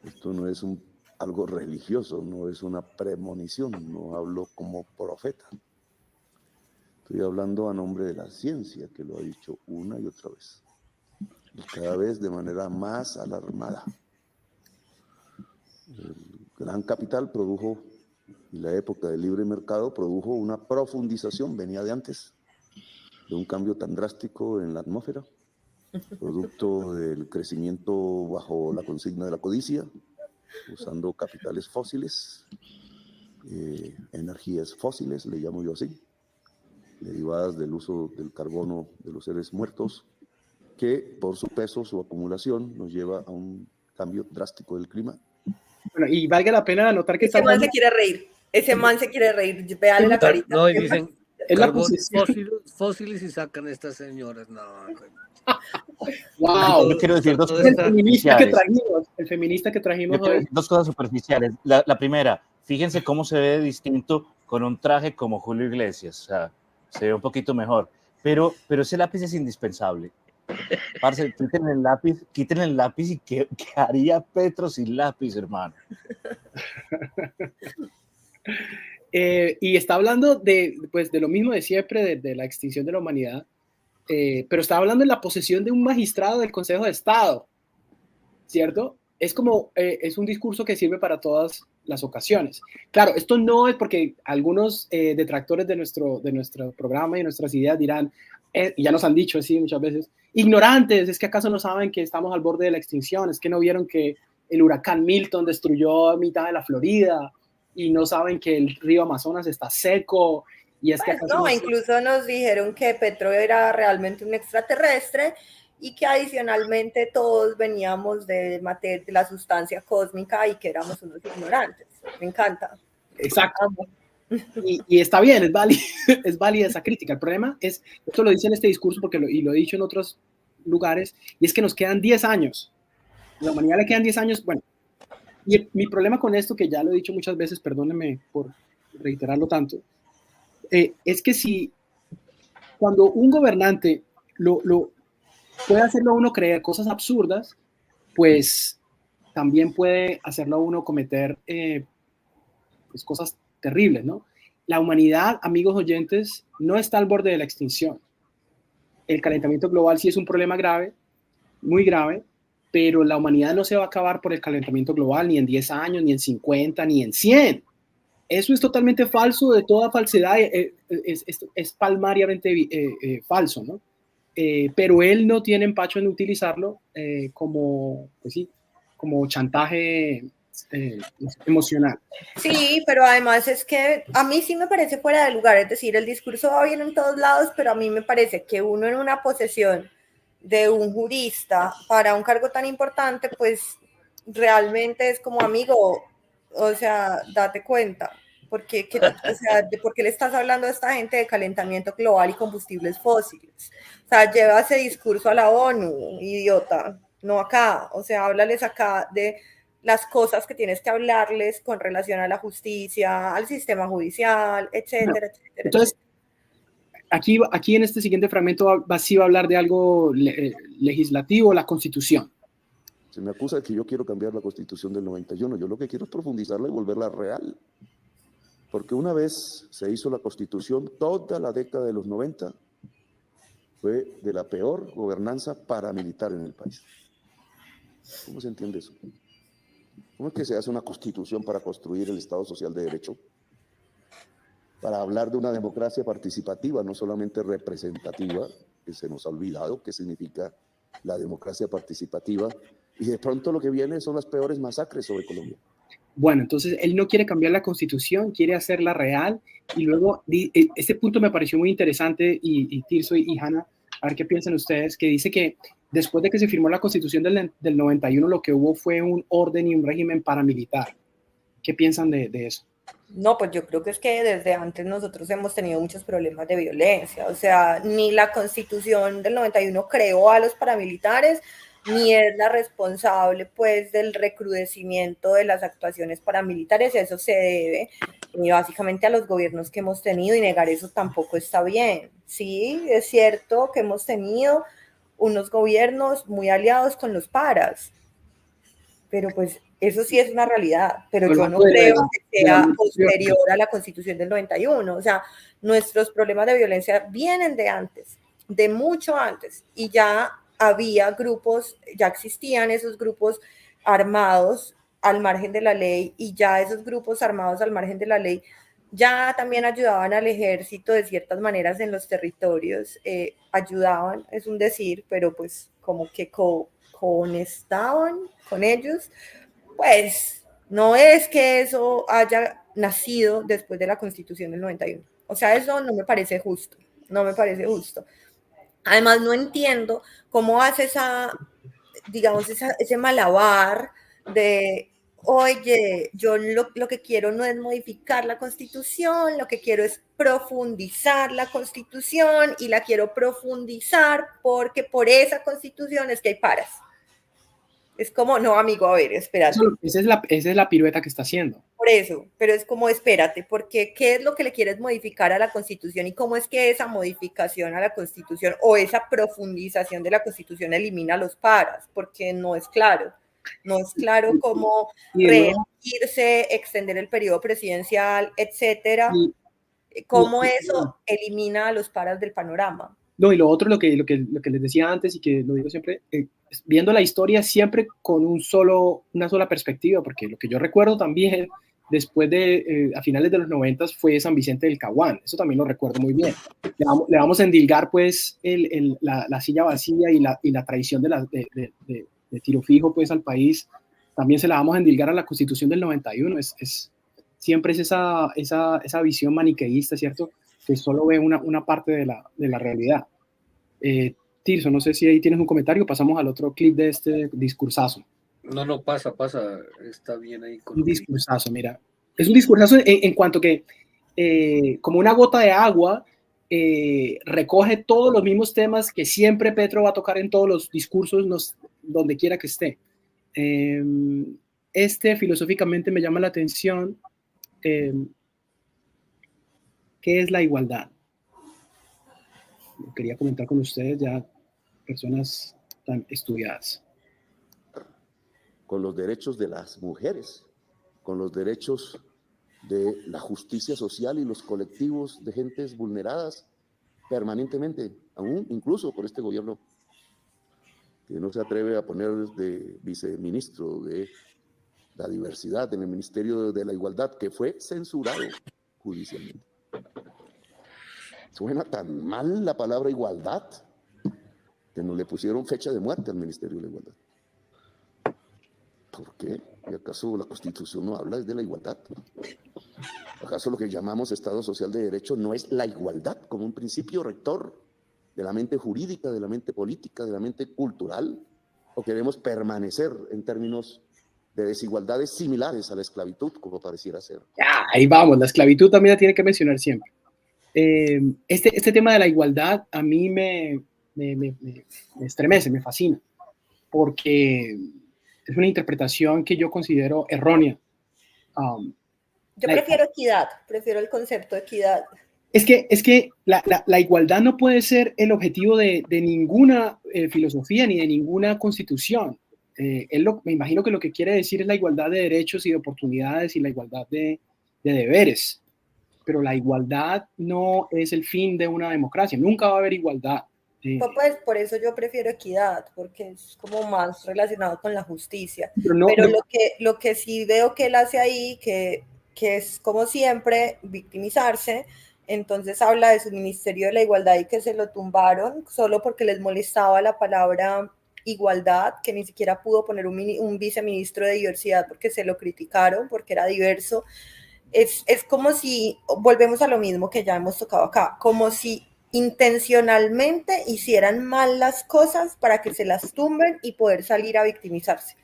Esto no es algo religioso, no es una premonición, no hablo como profeta. Estoy hablando a nombre de la ciencia, que lo ha dicho una y otra vez, y cada vez de manera más alarmada. El gran capital produjo, y la época del libre mercado produjo una profundización, venía de antes, de un cambio tan drástico en la atmósfera, producto del crecimiento bajo la consigna de la codicia, usando capitales fósiles, energías fósiles, le llamo yo así, derivadas del uso del carbono de los seres muertos, que por su peso, su acumulación, nos lleva a un cambio drástico del clima. Bueno, y valga la pena anotar que ese man se quiere reír. Ese man se quiere reír. Véale la carita. No, y dicen es la posición fósiles y sacan estas señoras. No. Wow. Yo quiero decir dos cosas El feminista que trajimos quiero hoy. decir dos cosas superficiales. La primera, fíjense cómo se ve distinto con un traje como Julio Iglesias. O sea, se ve un poquito mejor. Pero ese lápiz es indispensable. Parce, quiten el lápiz y ¿qué haría Petro sin lápiz, hermano? Y está hablando de lo mismo de siempre, de la extinción de la humanidad, pero está hablando de la posesión de un magistrado del Consejo de Estado, ¿cierto? Es como, es un discurso que sirve para todas las ocasiones. Claro, esto no es porque algunos detractores de nuestro programa y nuestras ideas dirán, y ya nos han dicho así muchas veces, ignorantes, es que acaso no saben que estamos al borde de la extinción, es que no vieron que el huracán Milton destruyó mitad de la Florida y no saben que el río Amazonas está seco. Y es pues que no, incluso nos dijeron que Petro era realmente un extraterrestre y que adicionalmente todos veníamos de la sustancia cósmica y que éramos unos ignorantes. Me encanta. Exacto. Y está bien, es válida esa crítica. El problema es, esto lo dice en este discurso y lo he dicho en otros lugares, y es que nos quedan 10 años. A la humanidad le quedan 10 años. Bueno, y mi problema con esto, que ya lo he dicho muchas veces, perdónenme por reiterarlo tanto, es que si cuando un gobernante puede hacerlo a uno creer cosas absurdas, pues también puede hacerlo a uno cometer pues cosas terribles, ¿no? La humanidad, amigos oyentes, no está al borde de la extinción. El calentamiento global sí es un problema grave, muy grave, pero la humanidad no se va a acabar por el calentamiento global ni en 10 años, ni en 50, ni en 100. Eso es totalmente falso, de toda falsedad, es palmariamente falso, ¿no? Pero él no tiene empacho en utilizarlo como, pues sí, como chantaje emocional. Sí, pero además es que a mí sí me parece fuera de lugar, es decir, el discurso va bien en todos lados, pero a mí me parece que uno en una posesión de un jurista para un cargo tan importante, pues realmente es como amigo, o sea, date cuenta, porque ¿por qué le estás hablando a esta gente de calentamiento global y combustibles fósiles? O sea, lleva ese discurso a la ONU, idiota, no acá, o sea, háblales acá de las cosas que tienes que hablarles con relación a la justicia, al sistema judicial, etcétera, etcétera. Entonces, aquí en este siguiente fragmento sí va a hablar de algo legislativo, la Constitución. Se me acusa de que yo quiero cambiar la Constitución del 91. Yo lo que quiero es profundizarla y volverla real. Porque una vez se hizo la Constitución, toda la década de los 90 fue de la peor gobernanza paramilitar en el país. ¿Cómo se entiende eso? ¿Cómo es que se hace una Constitución para construir el Estado Social de Derecho? Para hablar de una democracia participativa, no solamente representativa, que se nos ha olvidado qué significa la democracia participativa, y de pronto lo que viene son las peores masacres sobre Colombia. Bueno, entonces él no quiere cambiar la Constitución, quiere hacerla real, y luego, este punto me pareció muy interesante, y Tirso y Hanna, a ver qué piensan ustedes, que dice que después de que se firmó la Constitución del 91, lo que hubo fue un orden y un régimen paramilitar. ¿Qué piensan de eso? No, pues yo creo que es que desde antes nosotros hemos tenido muchos problemas de violencia, o sea, ni la Constitución del 91 creó a los paramilitares, ni es la responsable pues del recrudecimiento de las actuaciones paramilitares, eso se debe básicamente a los gobiernos que hemos tenido, y negar eso tampoco está bien. Sí, es cierto que hemos tenido unos gobiernos muy aliados con los paras. Pero pues eso sí es una realidad, pero yo no creo que sea posterior a la Constitución del 91. O sea, nuestros problemas de violencia vienen de antes, de mucho antes, y ya había grupos, ya existían esos grupos armados al margen de la ley, y ya esos grupos armados al margen de la ley ya también ayudaban al ejército de ciertas maneras en los territorios, ayudaban, es un decir, pero pues como que conestaban con ellos, pues no es que eso haya nacido después de la Constitución del 91. O sea, eso no me parece justo, no me parece justo. Además, no entiendo cómo hace digamos, ese malabar de, oye, yo lo que quiero no es modificar la Constitución, lo que quiero es profundizar la Constitución, y la quiero profundizar porque por esa Constitución es que hay paras. Es como, no, amigo, a ver, espérate. Esa es la pirueta que está haciendo. Por eso, pero es como, espérate, porque ¿qué es lo que le quieres modificar a la Constitución y cómo es que esa modificación a la Constitución o esa profundización de la Constitución elimina los paras? Porque no es claro. No es claro cómo reelegirse, extender el periodo presidencial, etcétera. Cómo eso elimina a los paras del panorama. No, y lo otro, lo que les decía antes y que lo digo siempre, viendo la historia siempre con una sola perspectiva, porque lo que yo recuerdo también después de, a finales de los 90 fue San Vicente del Caguán, eso también lo recuerdo muy bien. Le vamos a endilgar pues la silla vacía y la traición de tiro fijo pues al país, también se la vamos a endilgar a la Constitución del 91, siempre es esa visión maniqueísta, ¿cierto?, que solo ve una parte de la realidad. Tirso, no sé si ahí tienes un comentario, pasamos al otro clip de este discursazo. No, pasa, está bien ahí. Un discursazo, mira. Es un discursazo en cuanto que, como una gota de agua, recoge todos los mismos temas que siempre Petro va a tocar en todos los discursos, donde quiera que esté. Filosóficamente me llama la atención. ¿Qué es la igualdad? Quería comentar con ustedes, ya personas tan estudiadas. Con los derechos de las mujeres, con los derechos de la justicia social y los colectivos de gentes vulneradas permanentemente, aún incluso por este gobierno que no se atreve a poner de viceministro de la diversidad en el Ministerio de la Igualdad, que fue censurado judicialmente. Suena tan mal la palabra igualdad que no le pusieron fecha de muerte al Ministerio de la Igualdad. ¿Por qué? ¿Y acaso la Constitución no habla de la igualdad? ¿Acaso lo que llamamos Estado Social de Derecho no es la igualdad como un principio rector de la mente jurídica, de la mente política, de la mente cultural? ¿O queremos permanecer en términos de desigualdades similares a la esclavitud, como pareciera ser? Ahí vamos, la esclavitud también la tiene que mencionar siempre. Este tema de la igualdad a mí me estremece, me fascina, porque es una interpretación que yo considero errónea. Yo prefiero equidad, prefiero el concepto de equidad. Es que la igualdad no puede ser el objetivo de ninguna filosofía ni de ninguna constitución. Me imagino que lo que quiere decir es la igualdad de derechos y de oportunidades y la igualdad de deberes. Pero la igualdad no es el fin de una democracia. Nunca va a haber igualdad. Pues por eso yo prefiero equidad, porque es como más relacionado con la justicia. Pero lo que sí veo que él hace ahí, que es como siempre victimizarse, entonces habla de su Ministerio de la Igualdad y que se lo tumbaron solo porque les molestaba la palabra igualdad, que ni siquiera pudo poner un viceministro de diversidad porque se lo criticaron, porque era diverso. Es como si, volvemos a lo mismo que ya hemos tocado acá, como si intencionalmente hicieran mal las cosas para que se las tumben y poder salir a victimizarse.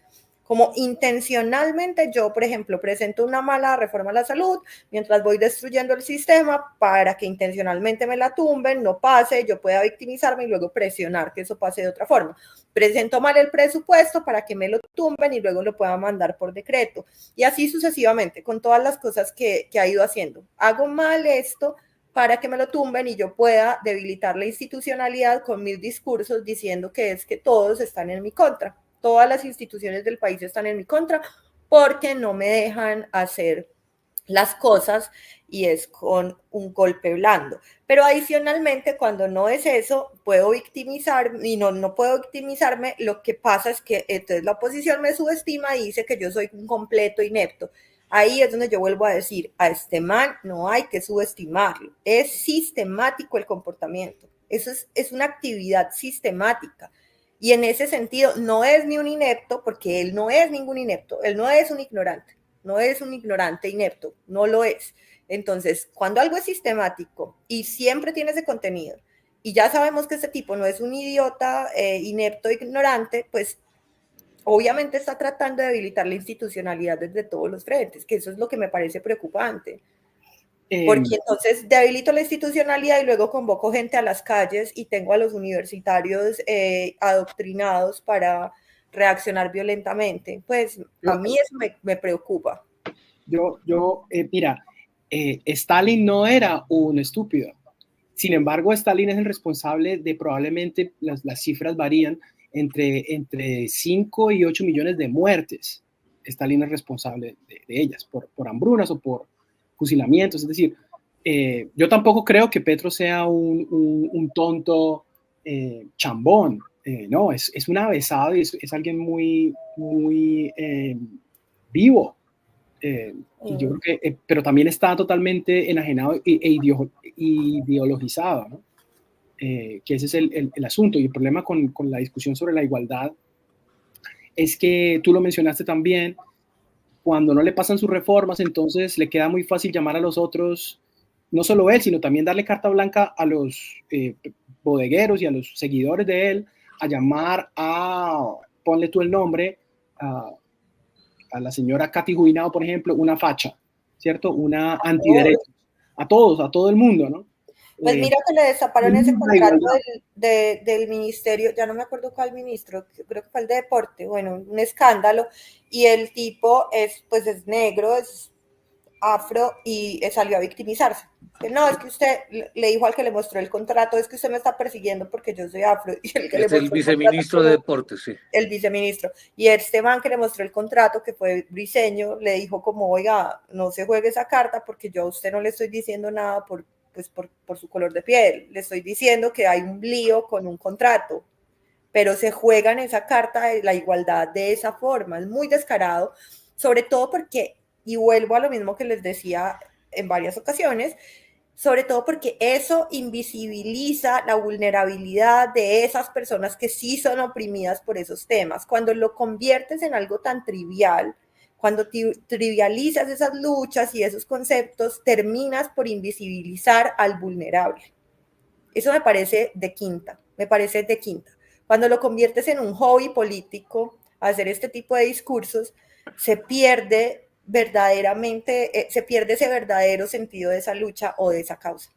Como intencionalmente yo, por ejemplo, presento una mala reforma a la salud mientras voy destruyendo el sistema para que intencionalmente me la tumben, no pase, yo pueda victimizarme y luego presionar que eso pase de otra forma. Presento mal el presupuesto para que me lo tumben y luego lo pueda mandar por decreto. Y así sucesivamente, con todas las cosas que ha ido haciendo. Hago mal esto para que me lo tumben y yo pueda debilitar la institucionalidad con mis discursos diciendo que es que todos están en mi contra, todas las instituciones del país están en mi contra porque no me dejan hacer las cosas y es con un golpe blando. Pero adicionalmente, cuando no es eso, puedo victimizar y no puedo victimizarme. Lo que pasa es que entonces la oposición me subestima y dice que yo soy un completo inepto. Ahí es donde yo vuelvo a decir, a este man no hay que subestimarlo. Es sistemático el comportamiento. Eso es una actividad sistemática. Y en ese sentido, no es ni un inepto, porque él no es ningún inepto. Él no es un ignorante. No es un ignorante inepto. No lo es. Entonces, cuando algo es sistemático y siempre tiene ese contenido, y ya sabemos que ese tipo no es un idiota, inepto, ignorante, pues obviamente está tratando de debilitar la institucionalidad desde todos los frentes, que eso es lo que me parece preocupante. Porque entonces debilito la institucionalidad y luego convoco gente a las calles y tengo a los universitarios adoctrinados para reaccionar violentamente. Pues a mí eso me preocupa. Mira, Stalin no era un estúpido. Sin embargo, Stalin es el responsable de probablemente, las cifras varían, entre 5 y 8 millones de muertes. Stalin es responsable de ellas, por hambrunas o por fusilamientos. Es decir, yo tampoco creo que Petro sea un tonto chambón. No, es un avesado y es alguien muy, muy vivo. Y yo creo que, pero también está totalmente enajenado e ideologizado, ¿no? Que ese es el asunto. Y el problema con la discusión sobre la igualdad es que tú lo mencionaste también, cuando no le pasan sus reformas, entonces le queda muy fácil llamar a los otros, no solo él, sino también darle carta blanca a los bodegueros y a los seguidores de él, a llamar ponle tú el nombre, a la señora Katy Juinao, por ejemplo, una facha, ¿cierto? Una antiderechos. A todos, a todo el mundo, ¿no? Pues mira que le destaparon ese contrato del ministerio, ya no me acuerdo cuál ministro, creo que fue el de deporte, bueno, un escándalo, y el tipo es negro, es afro y salió a victimizarse. No, es que usted le dijo al que le mostró el contrato, es que usted me está persiguiendo porque yo soy afro. Y el que es el viceministro de deportes, sí. El viceministro. Y este man que le mostró el contrato, que fue Briceño, le dijo como, oiga, no se juegue esa carta porque yo a usted no le estoy diciendo nada por su color de piel. Le estoy diciendo que hay un lío con un contrato, pero se juega en esa carta de la igualdad de esa forma. Es muy descarado, sobre todo porque, y vuelvo a lo mismo que les decía en varias ocasiones, sobre todo porque eso invisibiliza la vulnerabilidad de esas personas que sí son oprimidas por esos temas. Cuando lo conviertes en algo tan trivial, cuando trivializas esas luchas y esos conceptos, terminas por invisibilizar al vulnerable. Eso me parece de quinta, Cuando lo conviertes en un hobby político, hacer este tipo de discursos, se pierde verdaderamente, se pierde ese verdadero sentido de esa lucha o de esa causa.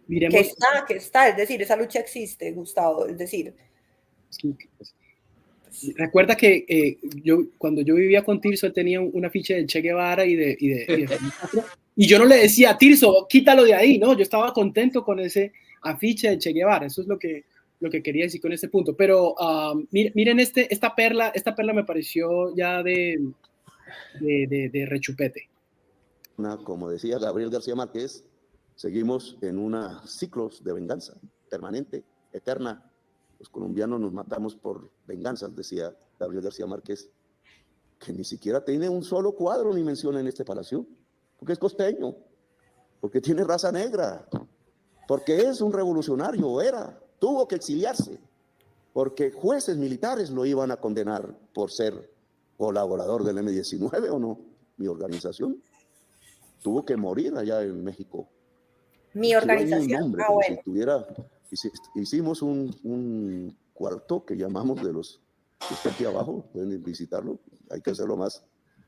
Miremos, que está, es decir, esa lucha existe, Gustavo, es decir. Recuerda que cuando yo vivía con Tirso, él tenía una ficha de Che Guevara y yo no le decía, Tirso, quítalo de ahí, ¿no? Yo estaba contento con ese afiche de Che Guevara, eso es lo que quería decir con este punto. Pero miren esta perla me pareció ya de rechupete. Como decía Gabriel García Márquez, seguimos en ciclos de venganza permanente, eterna. Los colombianos nos matamos por venganzas, decía Gabriel García Márquez, que ni siquiera tiene un solo cuadro ni menciona en este palacio, porque es costeño, porque tiene raza negra, porque es un revolucionario, tuvo que exiliarse, porque jueces militares lo iban a condenar por ser colaborador del M-19 o no. Mi organización tuvo que morir allá en México. Mi organización, bueno. Hicimos un cuarto que llamamos de los que está aquí abajo, pueden visitarlo, hay que hacerlo más,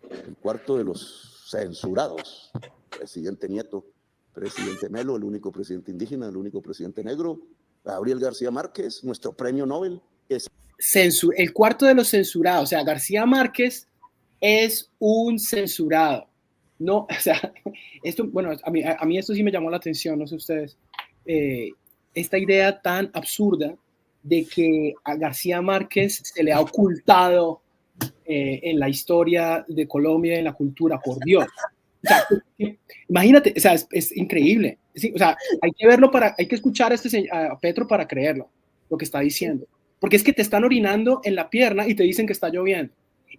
el cuarto de los censurados, presidente Nieto, presidente Melo, el único presidente indígena, el único presidente negro, Gabriel García Márquez, nuestro premio Nobel. El cuarto de los censurados, o sea, García Márquez es un censurado. no, o sea, esto, bueno, a mí esto sí me llamó la atención, no sé ustedes, esta idea tan absurda de que a García Márquez se le ha ocultado en la historia de Colombia, en la cultura, por Dios. O sea, imagínate, o sea, es increíble. Sí, o sea, hay que verlo hay que escuchar a Petro para creerlo, lo que está diciendo. Porque es que te están orinando en la pierna y te dicen que está lloviendo.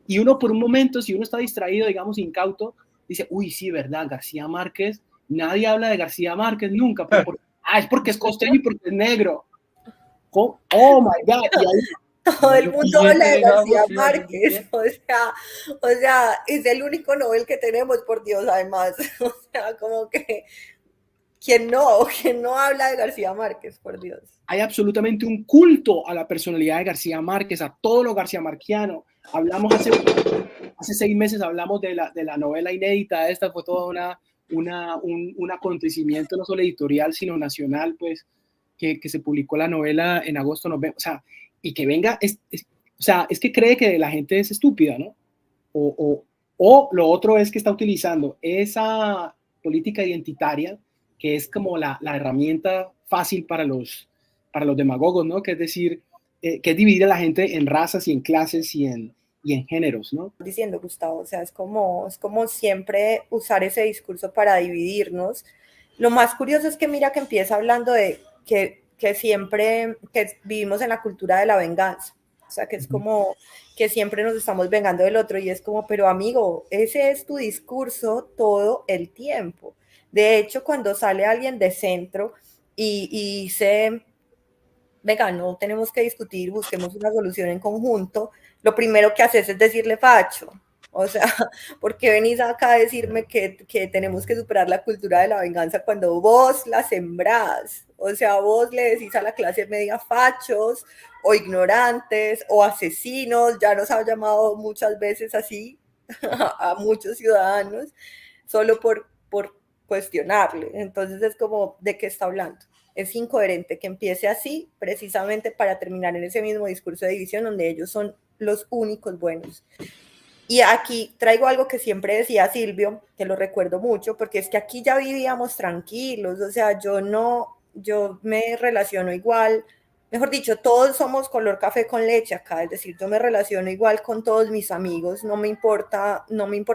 Y uno por un momento, si uno está distraído, digamos, incauto, dice, uy, sí, verdad, García Márquez, nadie habla de García Márquez nunca, pero es porque es costeño y porque es negro. Oh my God. Y ahí, Todo el mundo habla Siguiente, de García digamos, sí, Márquez, o sea, es el único Nobel que tenemos, por Dios, además. O sea, como que, ¿quién no habla de García Márquez, por Dios? hay absolutamente un culto a la personalidad de García Márquez, a todo lo García Marquiano. Hablamos hace 6 meses, hablamos de la novela inédita, esta fue todo un acontecimiento no solo editorial, sino nacional, pues, que se publicó la novela en agosto, o sea, y que venga, o sea, es que cree que la gente es estúpida, ¿no? O lo otro es que está utilizando esa política identitaria, que es como la herramienta fácil para los demagogos, ¿no? Que es decir, que es dividir a la gente en razas y en clases y en géneros, ¿no? Diciendo, Gustavo, o sea, es como siempre usar ese discurso para dividirnos. Lo más curioso es que mira que empieza hablando de que siempre que vivimos en la cultura de la venganza, o sea, que es como que siempre nos estamos vengando del otro y es como, pero amigo, ese es tu discurso todo el tiempo. De hecho, cuando sale alguien de centro y dice, venga, no tenemos que discutir, busquemos una solución en conjunto, lo primero que haces es decirle facho. O sea, ¿por qué venís acá a decirme que tenemos que superar la cultura de la venganza cuando vos la sembrás? O sea, vos le decís a la clase media fachos o ignorantes o asesinos, ya nos ha llamado muchas veces así a muchos ciudadanos, solo por cuestionarle. Entonces es como, ¿de qué está hablando? Es incoherente que empiece así, precisamente para terminar en ese mismo discurso de división donde ellos son los únicos buenos. Y aquí traigo algo que siempre decía Silvio, que lo recuerdo mucho, porque es que aquí ya vivíamos tranquilos, o sea, yo me relaciono igual, mejor dicho, todos somos color café con leche acá, es decir, yo me relaciono igual con todos mis amigos, no me importa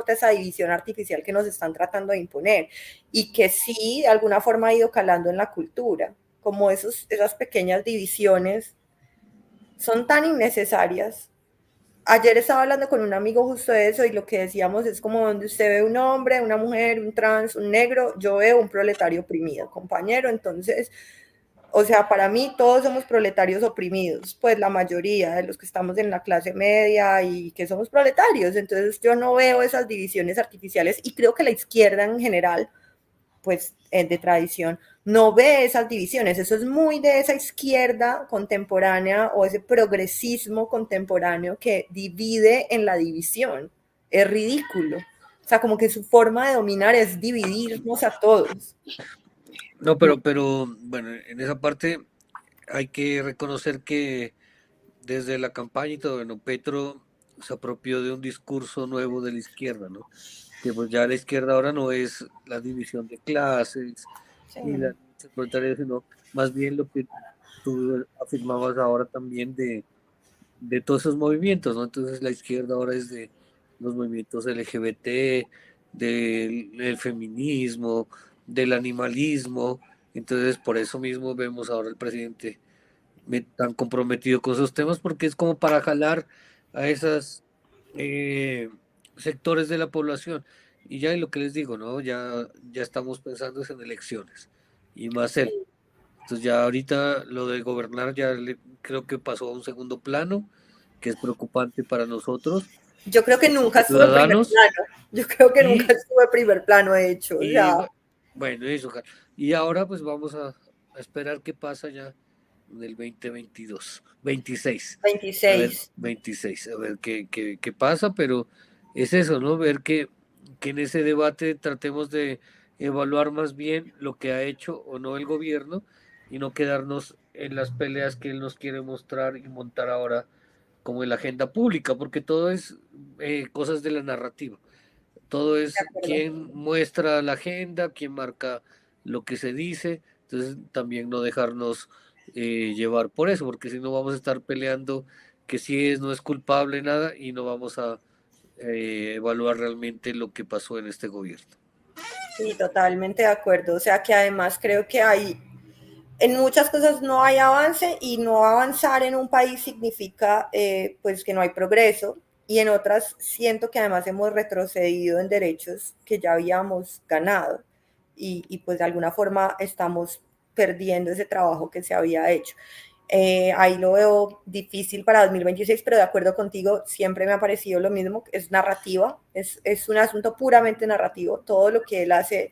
esa división artificial que nos están tratando de imponer y que sí, de alguna forma ha ido calando en la cultura, como esas pequeñas divisiones son tan innecesarias. Ayer estaba hablando con un amigo justo de eso y lo que decíamos es como donde usted ve un hombre, una mujer, un trans, un negro, yo veo un proletario oprimido, compañero. Entonces, o sea, para mí todos somos proletarios oprimidos, pues la mayoría de los que estamos en la clase media y que somos proletarios. Entonces yo no veo esas divisiones artificiales y creo que la izquierda en general pues de tradición, no ve esas divisiones. Eso es muy de esa izquierda contemporánea o ese progresismo contemporáneo que divide en la división. Es ridículo. O sea, como que su forma de dominar es dividirnos a todos. No, pero bueno, en esa parte hay que reconocer que desde la campaña y todo, bueno, Petro se apropió de un discurso nuevo de la izquierda, ¿no? Que pues ya la izquierda ahora no es la división de clases Sí. y la proletariado, sino más bien lo que tú afirmabas ahora también de todos esos movimientos, ¿no? Entonces la izquierda ahora es de los movimientos LGBT, del feminismo, del animalismo. Entonces por eso mismo vemos ahora al presidente tan comprometido con esos temas, porque es como para jalar a esos sectores de la población. Y ya lo que les digo, ¿no? Ya estamos pensando en elecciones y más él. Entonces ya ahorita lo de gobernar creo que pasó a un segundo plano, que es preocupante para nosotros, Yo creo que nunca estuve en primer ciudadanos. plano. Yo creo que nunca Y, estuve en primer plano, de hecho. O y sea, bueno, eso. Y ahora pues vamos a esperar qué pasa ya en el 2022, 26. A ver, 26. 26, a ver qué pasa, pero es eso, ¿no? Ver que en ese debate tratemos de evaluar más bien lo que ha hecho o no el gobierno y no quedarnos en las peleas que él nos quiere mostrar y montar ahora como en la agenda pública, porque todo es cosas de la narrativa. Todo es De acuerdo. quién muestra la agenda, quién marca lo que se dice. Entonces también no dejarnos llevar por eso, porque si no vamos a estar peleando que si es, no es culpable, nada, y no vamos a evaluar realmente lo que pasó en este gobierno. Sí, totalmente de acuerdo. O sea que además creo que en muchas cosas no hay avance y no avanzar en un país significa pues que no hay progreso y en otras siento que además hemos retrocedido en derechos que ya habíamos ganado y pues de alguna forma estamos perdiendo ese trabajo que se había hecho. Ahí lo veo difícil para 2026, pero de acuerdo contigo, siempre me ha parecido lo mismo, es narrativa, es un asunto puramente narrativo, todo lo que él hace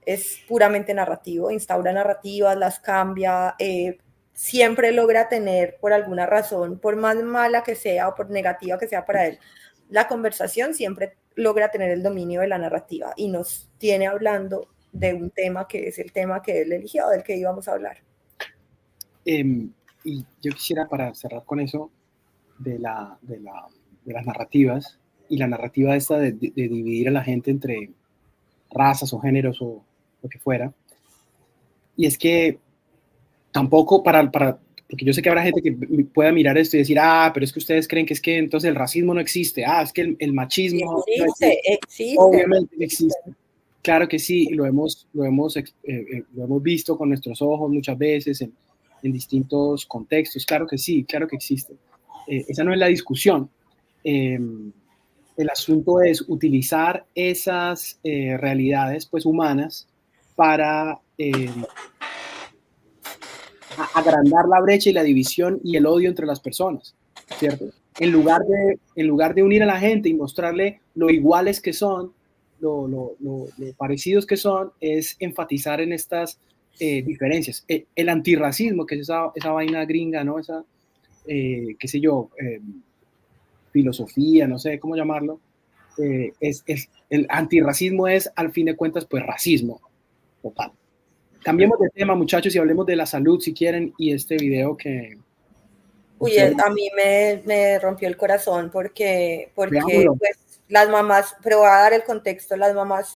es puramente narrativo, instaura narrativas, las cambia, siempre logra tener por alguna razón, por más mala que sea o por negativa que sea para él, la conversación siempre logra tener el dominio de la narrativa y nos tiene hablando de un tema que es el tema que él eligió, del que íbamos a hablar. Y yo quisiera, para cerrar con eso, de las narrativas, y la narrativa esta de dividir a la gente entre razas o géneros o lo que fuera, y es que tampoco porque yo sé que habrá gente que pueda mirar esto y decir, pero es que ustedes creen que es que entonces el racismo no existe, es que el machismo existe. Obviamente existe. Claro que sí, lo hemos visto con nuestros ojos muchas veces en distintos contextos, claro que sí, claro que existe. Esa no es la discusión. El asunto es utilizar esas realidades pues humanas para agrandar la brecha y la división y el odio entre las personas, ¿cierto? En lugar de unir a la gente y mostrarle lo iguales que son, lo parecidos que son, es enfatizar en estas diferencias. El antirracismo, que es esa vaina gringa, ¿no? Esa, qué sé yo, filosofía, no sé cómo llamarlo. El antirracismo es, al fin de cuentas, pues racismo total. Cambiemos de tema, muchachos, y hablemos de la salud, si quieren, y este video que... Uy, a mí me rompió el corazón porque Veámoslo. pues, las mamás, pero voy a dar el contexto, las mamás